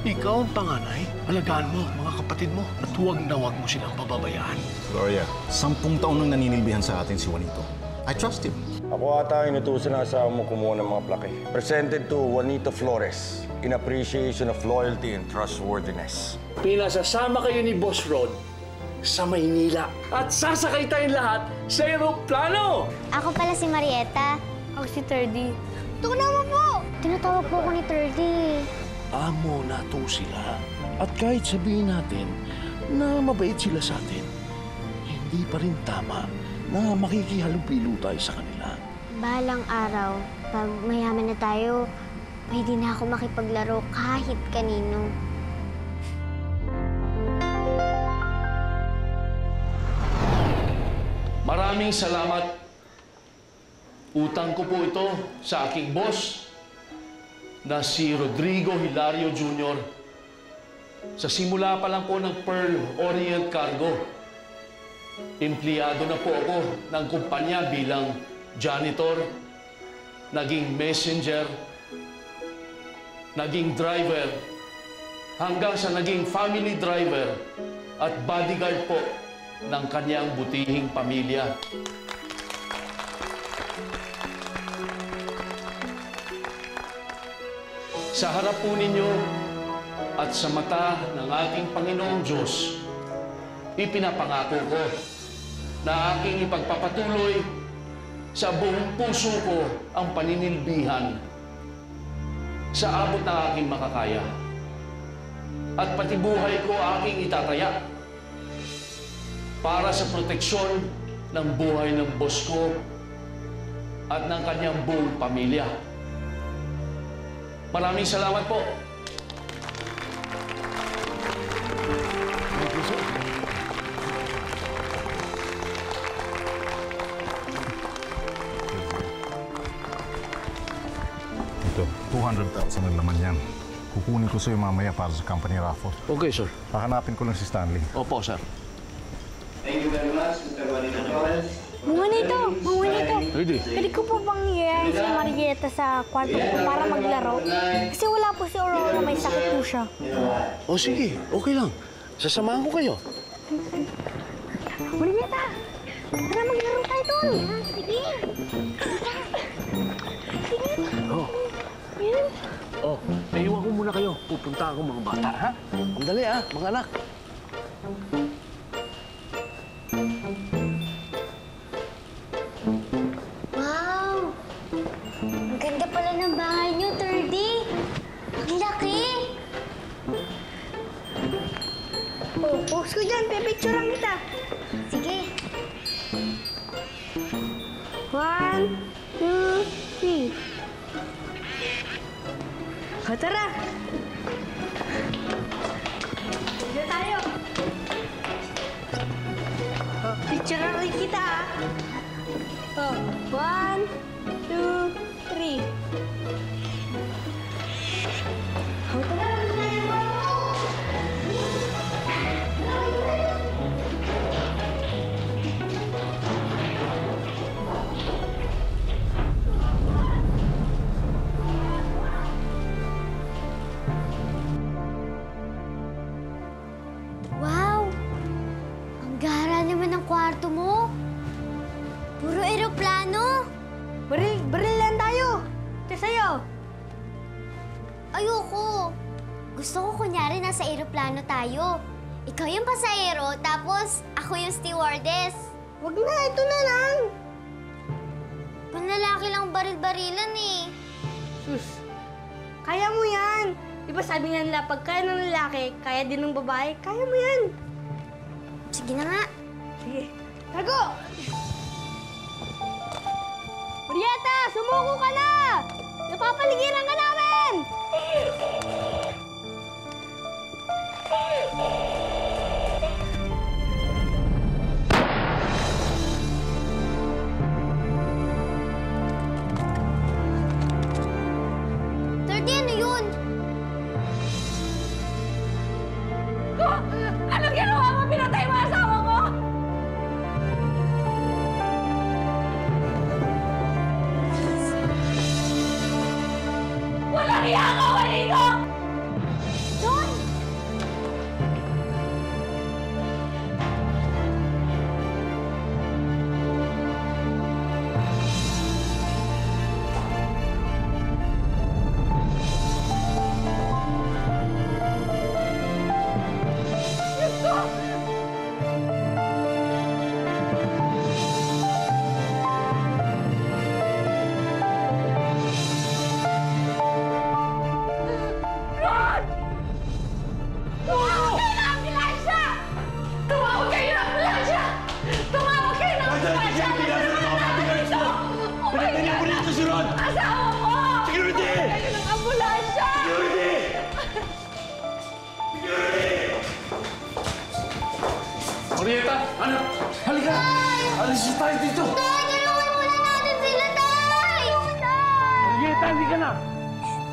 Ikaw ang panganay. Alagaan mo mga kapatid mo at huwag na huwag mo silang pababayaan. Gloria, 10 taon nang naninilbihan sa atin si Juanito. I trust him. Ako ata inutusan ng asawa mo kumuha ng mga plake. Presented to Juanito Flores in appreciation of loyalty and trustworthiness. Pinasasama kayo ni Boss Rod sa Maynila at sasakay tayong lahat sa aeroplano! Ako pala si Marieta. Ako si Terdy. Tunaw mo po! Tinatawag po ako ni Terdy. Amo na to sila. At kahit sabihin natin na mabait sila sa atin, hindi pa rin tama na makikihalubilo tayo sa kanila. Balang araw, pag mayaman na tayo, pwede na ako makipaglaro kahit kanino. Maraming salamat. Utang ko po ito sa aking boss na si Rodrigo Hilario Jr. Sa simula pa lang po ng Pearl Orient Cargo, empleyado na po ako ng kumpanya bilang janitor, naging messenger, naging driver, hanggang sa naging family driver at bodyguard po ng kanyang butihing pamilya. Sa harap po ninyo at sa mata ng ating Panginoong Diyos, ipinapangako ko na aking ipagpapatuloy sa buong puso ko ang paninilbihan sa abot ng aking makakaya. At pati buhay ko aking itataya para sa proteksyon ng buhay ng boss ko at ng kanyang buong pamilya. Maraming salamat po. Ito, 200,000 ang laman yan. Kukunin ko sa'yo mamaya para sa company raffle. Okay, sir. Hahanapin ko lang si Stanley. Opo, sir. Thank you very much, Mr. Juanito Flores. Juanito! Juanito! Ready? Pwede ko po bang iyan si Marieta sa kwarto ko para maglaro? Kasi wala po si Aurora, may sakit po siya. O sige, okay lang. Sasamahan ko kayo. Marieta! Tara maglaro tayo doon! Sige! Sige! Oh. Yan! Oh, naiwan ko muna kayo. Pupunta ako mga bata, ha? Ang dali, ha, mga anak. Wow! Ang ganda pala ng bahay niyo, Terdy. Ang laki! Oh, post ko dyan. Pipicturean kita. Sige. 1, 2, 3. O, tara! Diyan tayo! Oh, picture ulit kita, ah! Oh, 1, 2, 3. O, tara! Wow! Ang gara naman ng kwarto mo. Puro eroplano. Baril lang tayo! Ito sa'yo! Ayoko. Gusto ko kunyari nasa eroplano tayo. Ikaw yung pasahero, tapos ako yung stewardess. Wag na! Ito na lang! Panlalaki lang baril-barilan eh. Sus! Kaya mo yan! Di ba sabi nga nila, pag kaya ng lalaki, kaya din ng babae, kaya mo yan! Sige na nga. Sige. Tago! Marieta! Sumuko ka na! Napapaligiran ka namin! Terdy, ano yun? Anong ginawa mo? Pinatay mo asawa ko? Walang iya ka, Juanito! Don! Marieta, anak, halika! Alis tayo dito! Tay, tulungan muna natin sila, Tay! Marieta, halika na!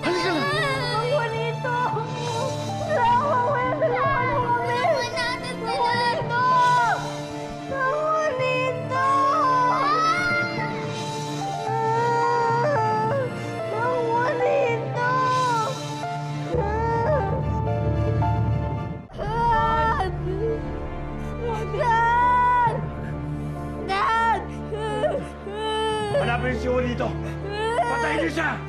Halika na! Ang Juanito! Tulungan natin sila! Hanapin si Juanito! Patayin niyo siya!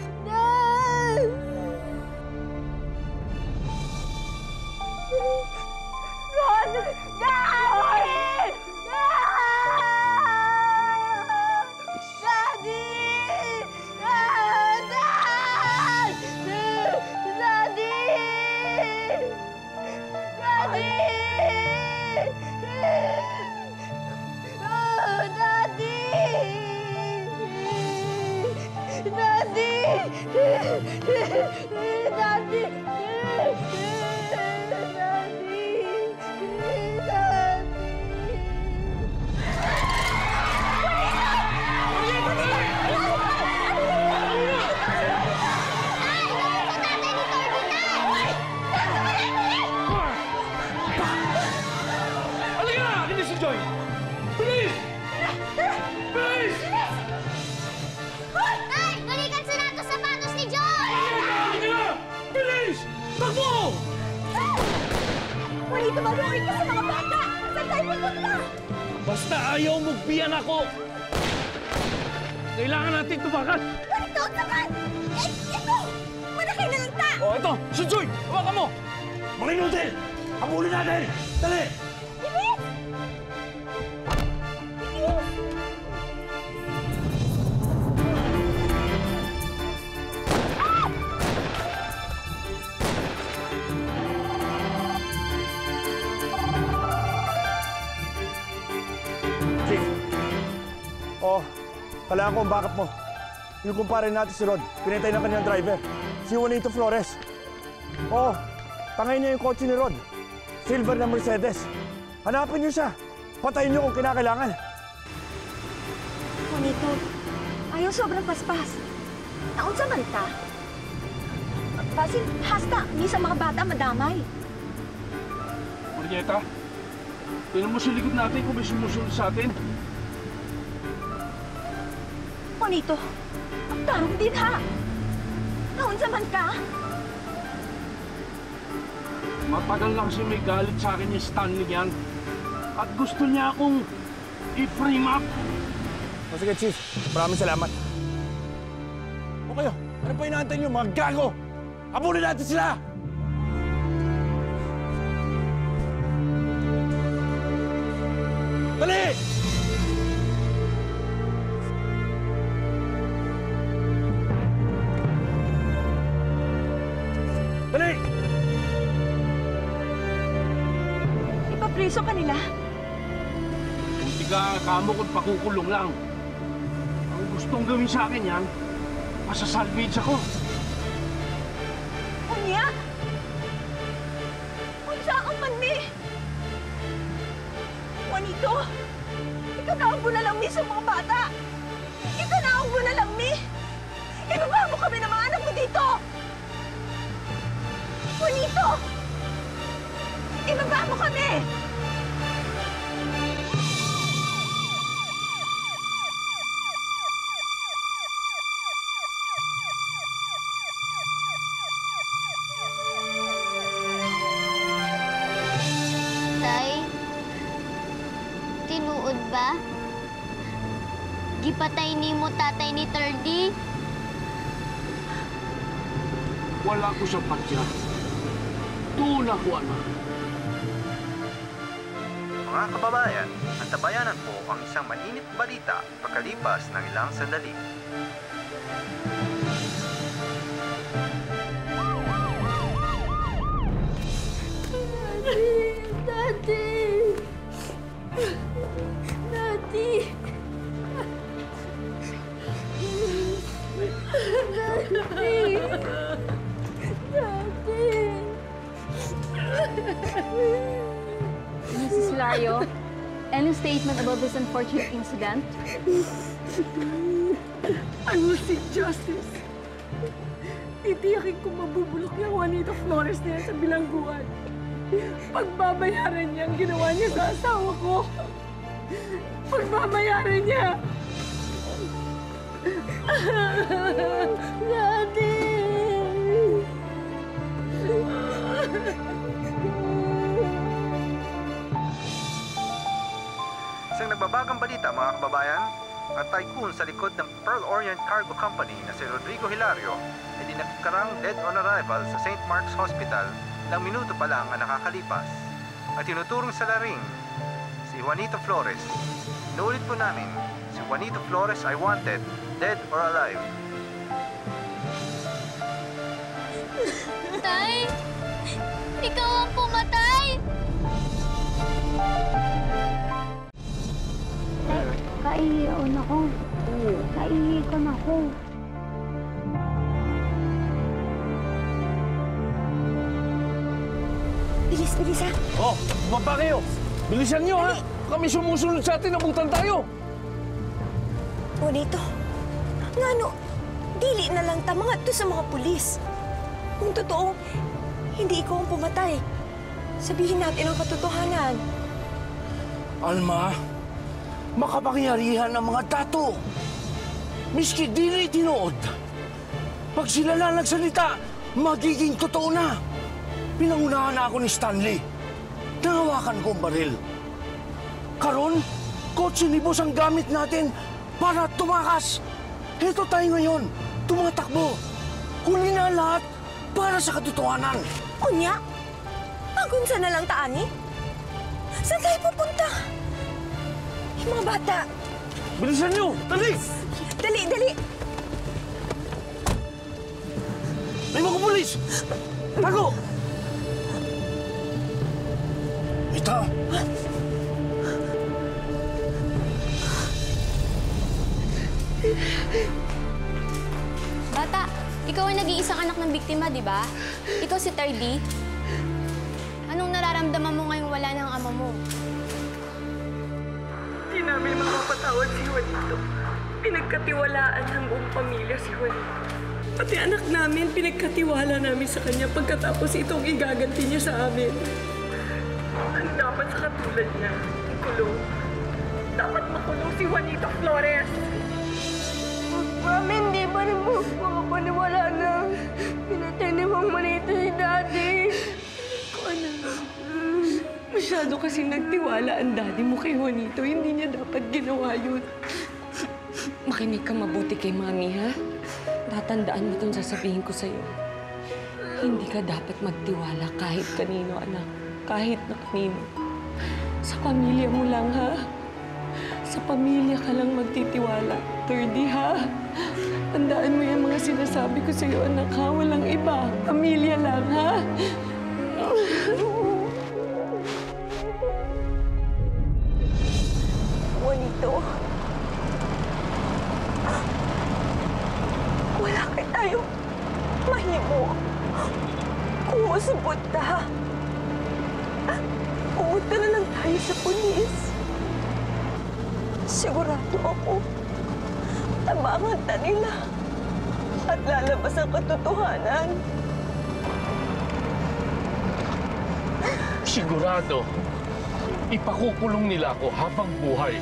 Halika na! Hindi si Joy! Bilis! Bilis! Tay, balikan sa nato sapatos ni Joy! Halika na! Bilis! Takbo! Juanito, maluhin ka sa mga bata! Saan tayo pupunta? Basta ayaw magbiyan ako! Kailangan natin tumakas! Juanito, naman! Eh, ito! Manakay na lang ta! Oh, ito! Si Joy! Hawakan mo! Mga inutil! Habulin natin! Dali! Chief. Oh, kailangan ko ang backup mo. Yung kumpare natin si Rod, pinatay ng kanyang driver. Si Juanito Flores. Oh, tangay niya yung kotse ni Rod. Silver na Mercedes. Hanapin niyo siya. Patayin niyo kung kinakailangan. Juanito, ayaw sobrang paspas. Naon sa manta? Basin, hasta, ni sa mga bata madamay. Marieta, tingnan mo sa likod natin kung may sumusunod sa atin. Juanito, ang tarong din ha. Naon sa man ka? Matagal lang siya may galit sa akin yung Stanley yan. At gusto niya akong i-frame up. O sige, Chief. Maraming salamat. O kayo, ano pa inaantay niyo, mga gago? Habulin natin sila! Dali! Dali! Ipapriso ka nila. Hindi ka kamo kung pakukulong lang. Ang gustong gawin sa akin yan, masasalvage ako. Unya? Unsa ang man ni? Juanito, ikanaog mo na lang ni sa mga bata. Ikanaog mo na lang ni. Ibaba mo kami ng mga anak mo dito. Juanito! Ibaba mo kami! Tay, tinuod ba? Gipatay ni mo tatay ni Terdy? Wala ko sa patya. Doon ako, anak. Mga kababayan, ang tabayanan po ang isang mainit balita pagkalipas ng ilang sandali. Daddy! Daddy! Daddy! Daddy! Mrs. Lario, Any statement about this unfortunate incident? I will seek justice. Titiyakin ko mabubulok yung Juanito Flores na yan sa bilangguan. Pagbabayaran niya ang ginawa niya sa asawa ko. Pagbabayaran niya. Daddy! Isang nagbabagang balita mga kababayan, ang tycoon sa likod ng Pearl Orient Cargo Company na si Rodrigo Hilario ay dinakdarang dead on arrival sa St. Mark's Hospital ilang minuto pa lang ang nakakalipas. At tinuturong sa laring si Juanito Flores. Inuulit po namin, si Juanito Flores ay wanted, dead or alive. Tay! Ikaw ang pumatay! Kaiiyaon ako. Kaiiyakan ako. Bilis, bilis ha! Oh, bumaba kayo! Bilisan nyo, ha? Kami sumusunod sa atin, abutan tayo! Juanito, nga no, dili na lang ta mga to sa mga pulis. Kung totoong hindi ikaw ang pumatay, sabihin natin ang katotohanan. Alma, makapangyarihan ang mga tato. Miski dili tinuod. Pag sila na nagsalita, magiging totoo na. Pinangunahan na ako ni Stanley. Nangawakan ko ang baril. Karon, kotse ni boss ang gamit natin para tumakas. Heto tayo ngayon, tumatakbo. Huli na ang lahat para sa katotohanan. Unya, agunsa na lang taani? Saan tayo pupunta? Yung mga bata. Bilisan nyo! Dali! Dali, dali! May mga pulis! Tago! Ito. Bata, ikaw ang nag-iisang anak ng biktima, di ba? Ikaw si Tardy. Anong nararamdaman mo ngayong wala ng ama mo? Hindi namin mapapatawad si Juanito. Pinagkatiwalaan ng buong pamilya si Juanito. Pati anak namin, pinagkatiwala namin sa kanya pagkatapos itong igaganti niya sa amin. Ang dapat sa katulad niya, ikulong. Dapat makulong si Juanito Flores. Mami, hindi ba rin mo makapaniwala na pinatay ni Mang Manito si Daddy? Ko anak. Masyado kasing nagtiwala ang daddy mo kay Juanito. Hindi niya dapat ginawa yun. Makinig ka mabuti kay Mami, ha? Tatandaan mo itong sasabihin ko sa'yo. Hindi ka dapat magtiwala kahit kanino, anak. Kahit na kanino. Sa pamilya mo lang, ha? Sa pamilya ka lang magtitiwala. Tardy, ha? Tandaan mo yung mga sinasabi ko sa'yo, anak, ha? Walang iba. Pamilya lang, ha? Juanito, wala kay tayo mahimo. Kung usubot ta, pumunta na lang tayo sa pulis. Sigurado ako, tabangan ta nila at lalabas ang katotohanan. Sigurado, ipakukulong nila ako habang buhay.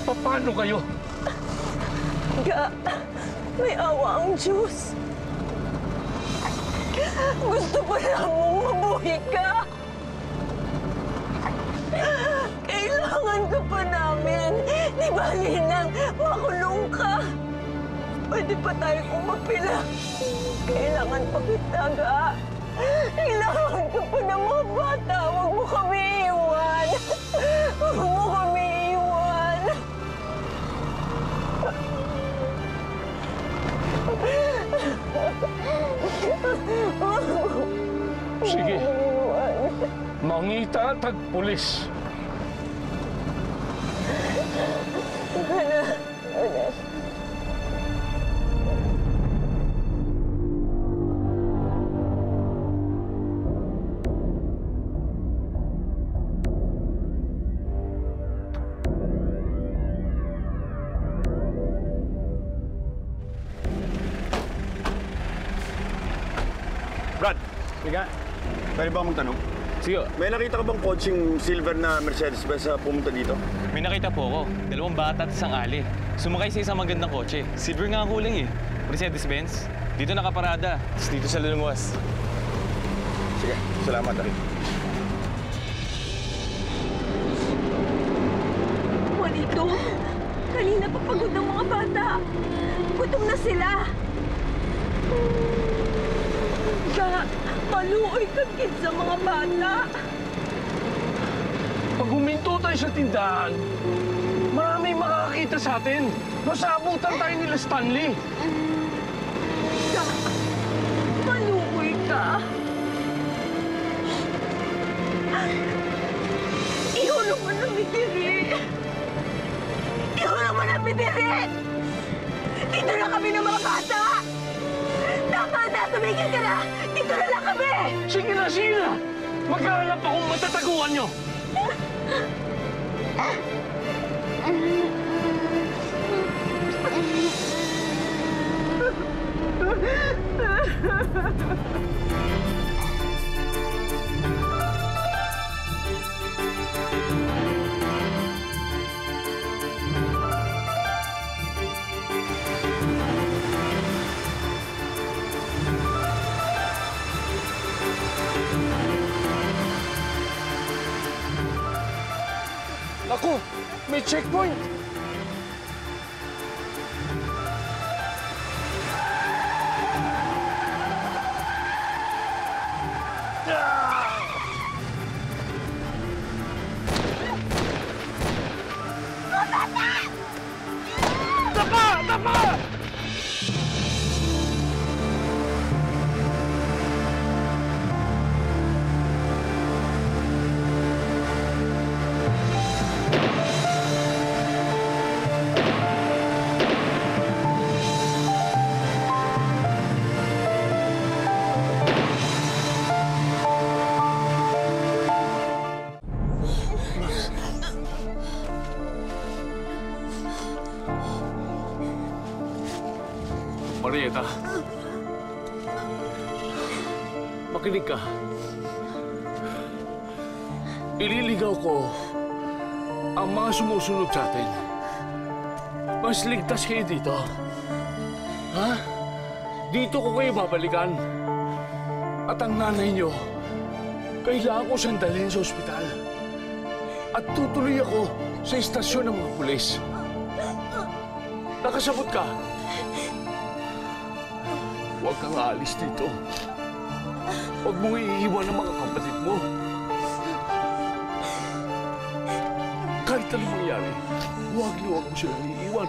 Paano kayo? Ga, may awa ang Diyos. Gusto pa namang mabuhi ka. Kailangan ka pa namin. Di bali nang makulong ka. Pwede pa tayo umapila. Kailangan pa kita, Ga. Kailangan ka pa ng mga bata. Huwag mo kami iwan. Huwag mo kami iwan. Sige. Mangita tag-pulis. Pwede ba akong magtanong? Sige. May nakita ka bang coaching silver na Mercedes-Benz na pumunta dito? May nakita po ako. 2 bata at isang ali. Sumakay sa isang magandang kotse. Silver nga ang kulay eh. Mercedes-Benz. Dito nakaparada. Tapos dito sa lulungas. Sige, salamat ah. Juanito, kanina pa pagod ng mga bata. Gutom na sila. Maluoy kagit sa mga bata. Pag huminto tayo sa tindahan, maraming makakakita sa atin. Masabutan tayo nila Stanley. Maluoy ka. Ihulog mo ng bidiri. Ihulog mo ng bidiri. Dito na kami ng mga bata. Tama na, tumigil ka na. Dito na lang kami. Sige na, sige na. Magkahanap akong matataguan nyo. Ako, may checkpoint. Tapa! Tapa! Marieta, makinig ka. Ililigaw ko ang mga sumusunod sa atin. Mas ligtas kayo dito. Ha? Dito ko kayo babalikan. At ang nanay niyo, kailangan ko siyang dalhin sa ospital. At tutuloy ako sa istasyon ng mga pulis. Nakasabot ka. Huwag kang aalis dito. Huwag mong iiwan ang mga kapatid mo. Kahit anong mangyari, huwag mo silang iiwan.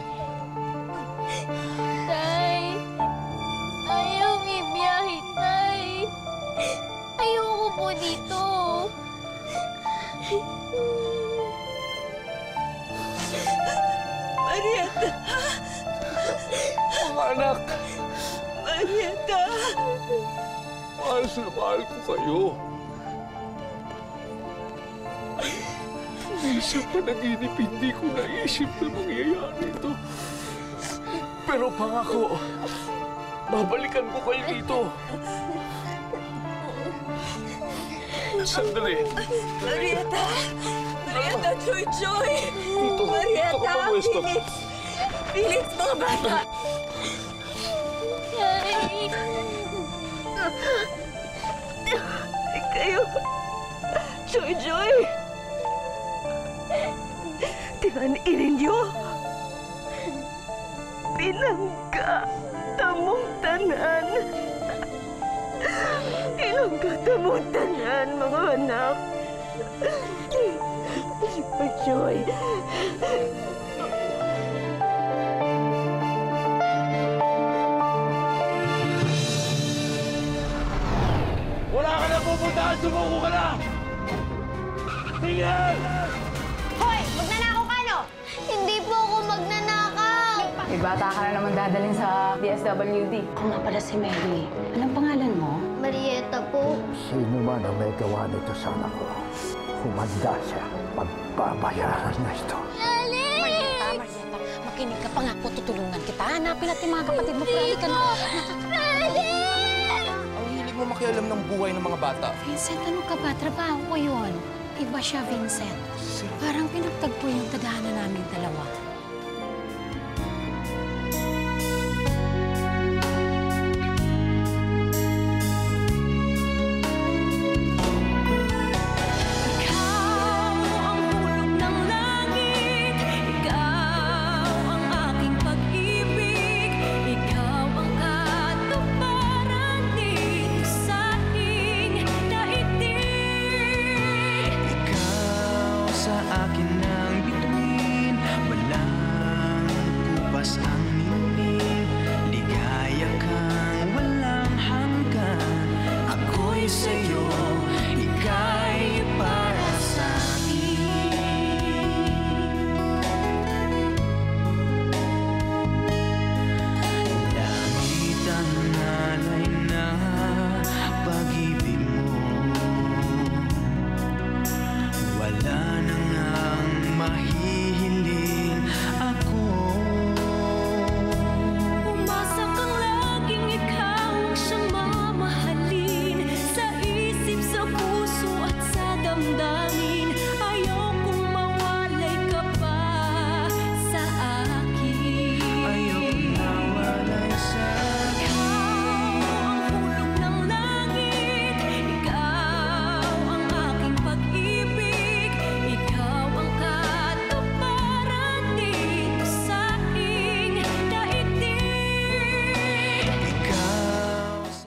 Tay, ayaw bibiyahe, Tay. Ayoko po dito. Marieta! Mga anak! Marieta! Mahal na mahal ko kayo. Minsan pa naginip, hindi ko naisip na mangyayari ito. Pero pangako, babalikan ko kayo dito. Sandali. Marieta! Marieta, Joy! Dito. Marieta! Dito ka pa pwesto. Felix, mga bata! Kayo, Joy! Tingnan niyo. Pinangga tamong tanan. Pinangga tamong tanan, mga anak. Joy. Wala ka na pupuntahan! Sumuko ka na! Tingnan! Hoy! Magnanakaw ka, no? Hindi po ako magnanakaw! May bata ka na naman dadalhin sa DSWD. Ako nga pala si Mary. Anong pangalan mo? Marieta po. Sino man ang may gawa nito sa anak ko, humanda siya. Pagbabayaran na ito. Marieta, makinig ka pa nga po. Tutulungan kita. Hanapin natin mga kapatid mo. Prali ka na. Prali! Ang hilig mo makialam ng buhay ng mga bata. Vincent, ano ka ba? Trabaho ko yun. Iba siya, Vincent. Parang pinagtagpo yung tadhana namin dalawa.